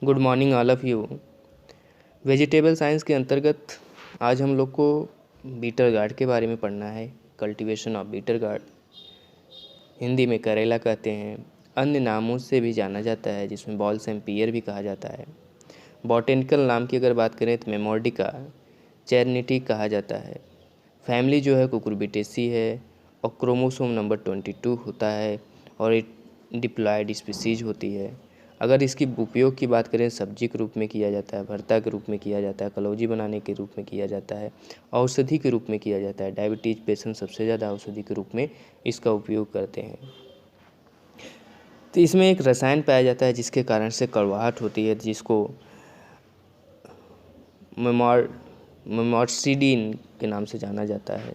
Good morning all of you. Vegetable science के अंतर्गत आज हम लोग को बीटर गार्ड के बारे में पढ़ना है। Cultivation of bitter gourd, Hindi में करेला कहते हैं, अन्य नामों से भी जाना जाता है जिसमें बॉल्सम पियर भी कहा जाता है। बॉटेनिकल नाम की अगर बात करें तो मेमोर्डिका चैरनिटी कहा जाता है। फैमिली जो है कुकुरबिटेसी है और क्रोमोसोम नंबर 22 होता है और एक डिप्लॉयड स्पीसीज होती है। अगर इसकी उपयोग की बात करें सब्जी के रूप में किया जाता है, भरता के रूप में किया जाता है, कलौजी बनाने के रूप में किया जाता है, औषधि के रूप में किया जाता है। डायबिटीज पेशेंट सबसे ज़्यादा औषधि के रूप में इसका उपयोग करते हैं। तो इसमें एक रसायन पाया जाता है जिसके कारण से कड़वाहट होती है, जिसको मेमॉर्सिडीन के नाम से जाना जाता है।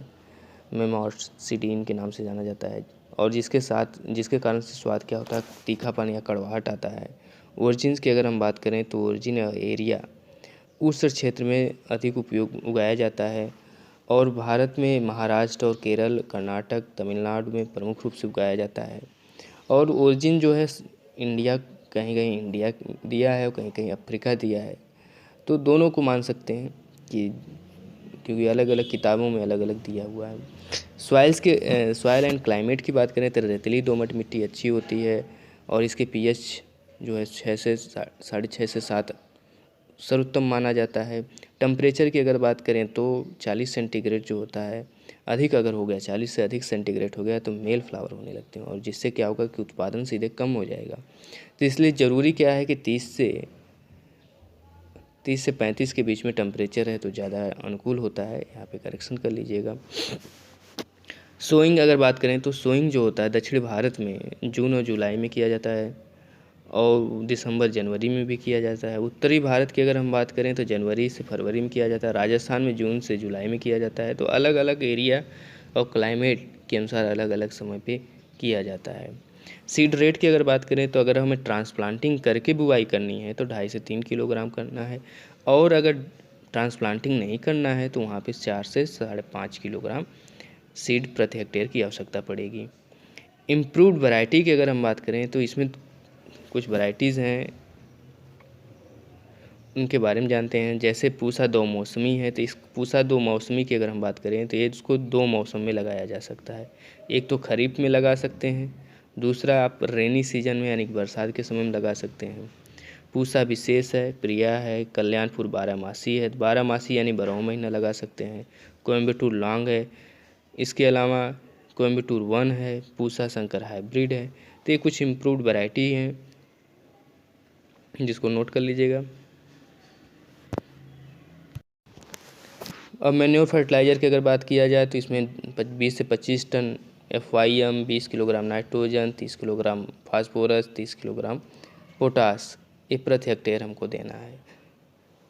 मेमॉर्सिडीन के नाम से जाना जाता है और जिसके कारण से स्वाद क्या होता है, तीखापन या कड़वाहट आता है। ओरिजिन्स की अगर हम बात करें तो ओरिजिन एरिया उस क्षेत्र में अधिक उगाया जाता है और भारत में महाराष्ट्र और केरल, कर्नाटक, तमिलनाडु में प्रमुख रूप से उगाया जाता है। और ओरिजिन जो है इंडिया, कहीं कहीं इंडिया दिया है और कहीं कहीं अफ्रीका दिया है, तो दोनों को मान सकते हैं कि क्योंकि अलग अलग किताबों में अलग अलग दिया हुआ है। सॉइल एंड क्लाइमेट की बात करें तो रेतीली दोमट मिट्टी अच्छी होती है और इसके पीएच जो है 6.5 से 7 सर्वोत्तम माना जाता है। टेम्परेचर की अगर बात करें तो 40 सेंटीग्रेड जो होता है, अधिक अगर हो गया 40 से अधिक सेंटीग्रेड हो गया तो मेल फ्लावर होने लगते हैं और जिससे क्या होगा कि उत्पादन सीधे कम हो जाएगा। तो इसलिए ज़रूरी क्या है कि 30 से 35 के बीच में टेम्परेचर है तो ज़्यादा अनुकूल होता है। यहाँ पे करेक्शन कर लीजिएगा। सोइंग अगर बात करें तो सोइंग जो होता है दक्षिण भारत में जून और जुलाई में किया जाता है और दिसंबर जनवरी में भी किया जाता है। उत्तरी भारत की अगर हम बात करें तो जनवरी से फरवरी में किया जाता है। राजस्थान में जून से जुलाई में किया जाता है। तो अलग अलग एरिया और क्लाइमेट के अनुसार अलग अलग समय पे किया जाता है। सीड रेट की अगर बात करें तो अगर हमें ट्रांसप्लांटिंग करके बुआई करनी है तो 2.5 से 3 किलोग्राम करना है और अगर ट्रांसप्लांटिंग नहीं करना है तो वहाँ पे 4 से 5.5 किलोग्राम सीड प्रति हेक्टेयर की आवश्यकता पड़ेगी। इम्प्रूव्ड वैरायटी की अगर हम बात करें तो इसमें कुछ वैरायटीज़ हैं, उनके बारे में जानते हैं। जैसे पूसा दो मौसमी है, तो इस पूसा दो मौसमी की अगर हम बात करें तो ये इसको 2 मौसम में लगाया जा सकता है। एक तो खरीफ में लगा सकते हैं, दूसरा आप रेनी सीजन में यानी कि बरसात के समय में लगा सकते हैं। पूसा विशेष है, प्रिया है, कल्याणपुर बारहमासी है, बारहमासी यानी 12 महीना लगा सकते हैं। कोयम्बटूर लॉन्ग है, इसके अलावा कोयम्बटूर 1 है, पूसा शंकर हाइब्रिड है। तो ये कुछ इम्प्रूव्ड वैरायटी हैं जिसको नोट कर लीजिएगा। अब मैन्योर फर्टिलाइज़र की अगर बात किया जाए तो इसमें 20 से 25 ton FYM, 20 kilogram nitrogen, 30 kilogram phosphorus, 30 kilogram potash ये प्रति हेक्टेयर हमको देना है।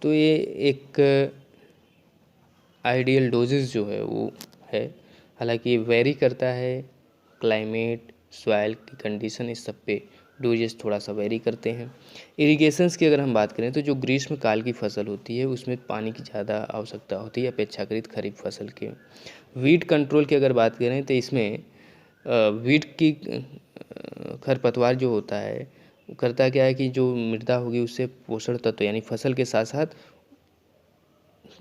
तो ये एक आइडियल डोजेस जो है वो है। हालांकि ये वेरी करता है, क्लाइमेट, सॉइल की कंडीशन इस सब पे डोजेस थोड़ा सा वेरी करते हैं। इरिगेशंस की अगर हम बात करें तो जो ग्रीष्म काल की फसल होती है उसमें पानी की ज़्यादा आवश्यकता होती है अपेक्षाकृत खरीफ फसल के। वीड कंट्रोल की अगर बात करें तो इसमें वीड की खरपतवार जो होता है वो करता क्या है कि जो मृदा होगी उससे पोषण तत्व यानी फसल के साथ साथ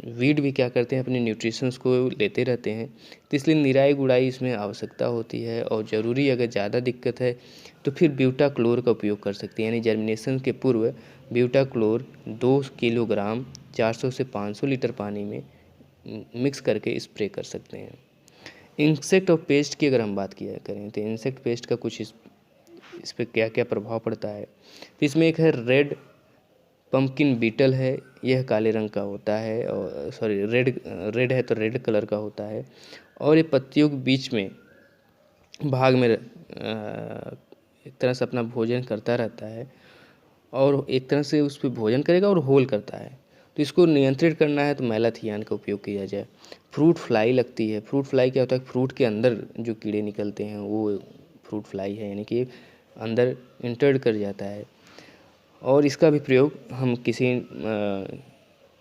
वीड भी क्या करते हैं, अपने न्यूट्रिशंस को लेते रहते हैं। तो इसलिए निराई गुड़ाई इसमें आवश्यकता होती है और ज़रूरी अगर ज़्यादा दिक्कत है तो फिर ब्यूटाक्लोर का उपयोग कर सकते हैं। यानी जर्मिनेशन के पूर्व ब्यूटाक्लोर 2 किलोग्राम 400 से 500 लीटर पानी में मिक्स करके स्प्रे कर सकते हैं। इंसेक्ट और पेस्ट की अगर हम बात किया करें तो इंसेक्ट पेस्ट का कुछ इस पर क्या क्या प्रभाव पड़ता है। तो इसमें एक है रेड पम्पकिन बीटल है, यह काले रंग का होता है और रेड है तो रेड कलर का होता है और ये पत्तियों के बीच में भाग में एक तरह से अपना भोजन करता रहता है और एक तरह से उस पर भोजन करेगा और होल करता है। तो इसको नियंत्रित करना है तो मैलाथियान का उपयोग किया जाए। फ्रूट फ्लाई लगती है। फ्रूट फ्लाई क्या होता है, फ्रूट के अंदर जो कीड़े निकलते हैं वो फ्रूट फ्लाई है, यानी कि अंदर इंटर्ड कर जाता है और इसका भी प्रयोग हम किसी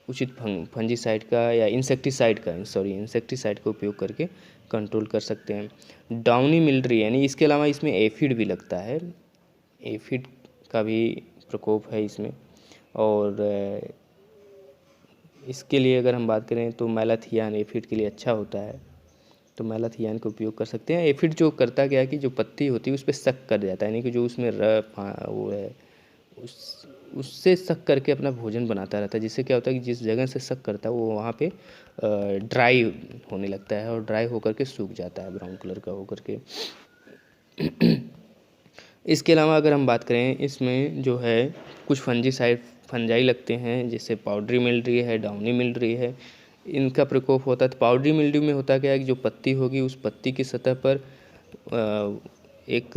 उचित फंजीसाइड का या इंसेक्टिसाइड का उपयोग करके कंट्रोल कर सकते हैं। डाउनी मिल्ड्री यानी इसके अलावा इसमें एफिड भी लगता है, एफिड का भी प्रकोप है इसमें। और इसके लिए अगर हम बात करें तो मैलाथियान एफिड के लिए अच्छा होता है, तो मैलाथियान का उपयोग कर सकते हैं। एफिड जो करता क्या है कि जो पत्ती होती है उस पर सक कर जाता है, यानी कि जो उसमें वो है उससे सक करके अपना भोजन बनाता रहता है, जिससे क्या होता है कि जिस जगह से सक करता है वो वहाँ पे ड्राई होने लगता है और ड्राई होकर के सूख जाता है ब्राउन कलर का होकर के। इसके अलावा अगर हम बात करें इसमें जो है कुछ फंजाई लगते हैं, जैसे पाउडरी मिल्ड्री है, डाउनी मिल्ड्री है, इनका प्रकोप होता है। तो पाउडरी मिल्ड्री में होता क्या है कि जो पत्ती होगी उस पत्ती की सतह पर एक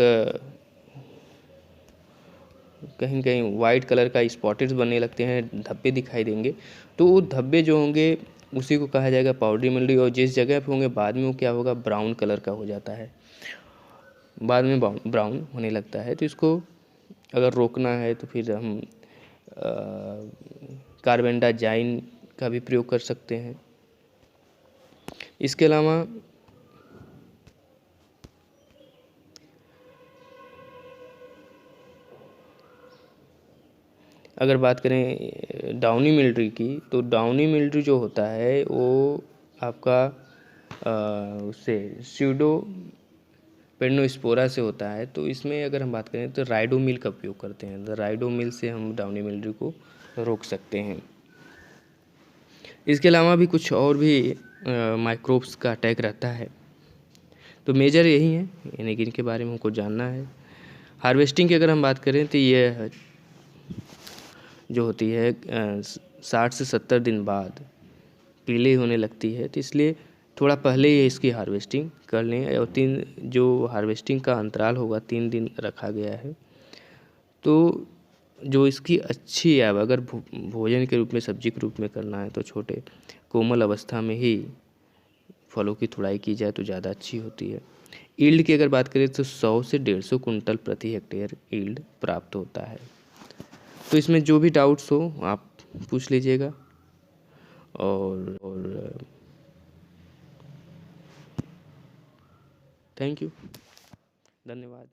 कहीं कहीं वाइट कलर का स्पॉटेड्स बनने लगते हैं, धब्बे दिखाई देंगे। तो वो धब्बे जो होंगे उसी को कहा जाएगा पाउडरी मिल्ड्री, और जिस जगह पे होंगे बाद में वो क्या होगा, ब्राउन कलर का हो जाता है, बाद में ब्राउन होने लगता है। तो इसको अगर रोकना है तो फिर हम कार्बेंडाजाइम का भी प्रयोग कर सकते हैं। इसके अलावा अगर बात करें डाउनी मिल्ड्री की, तो डाउनी मिल्ड्री जो होता है वो आपका उससे स्यूडो पेडनोस्पोरा से होता है। तो इसमें अगर हम बात करें तो राइडोमिल का उपयोग करते हैं, तो राइडोमिल से हम डाउनी मिल्ड्री को रोक सकते हैं। इसके अलावा भी कुछ और भी माइक्रोब्स का अटैक रहता है, तो मेजर यही है, यानी कि इनके बारे में हमको जानना है। हार्वेस्टिंग की अगर हम बात करें तो ये जो होती है 60 से 70 दिन बाद पीले होने लगती है, तो इसलिए थोड़ा पहले ही इसकी हार्वेस्टिंग कर लें। और जो हार्वेस्टिंग का अंतराल होगा 3 दिन रखा गया है, तो जो इसकी अच्छी अगर भोजन के रूप में, सब्जी के रूप में करना है तो छोटे कोमल अवस्था में ही फलों की तुड़ाई की जाए तो ज़्यादा अच्छी होती है। ईल्ड की अगर बात करें तो 100 से 150 कुंटल प्रति हेक्टेयर ईल्ड प्राप्त होता है। तो इसमें जो भी डाउट्स हो आप पूछ लीजिएगा, और थैंक यू, धन्यवाद।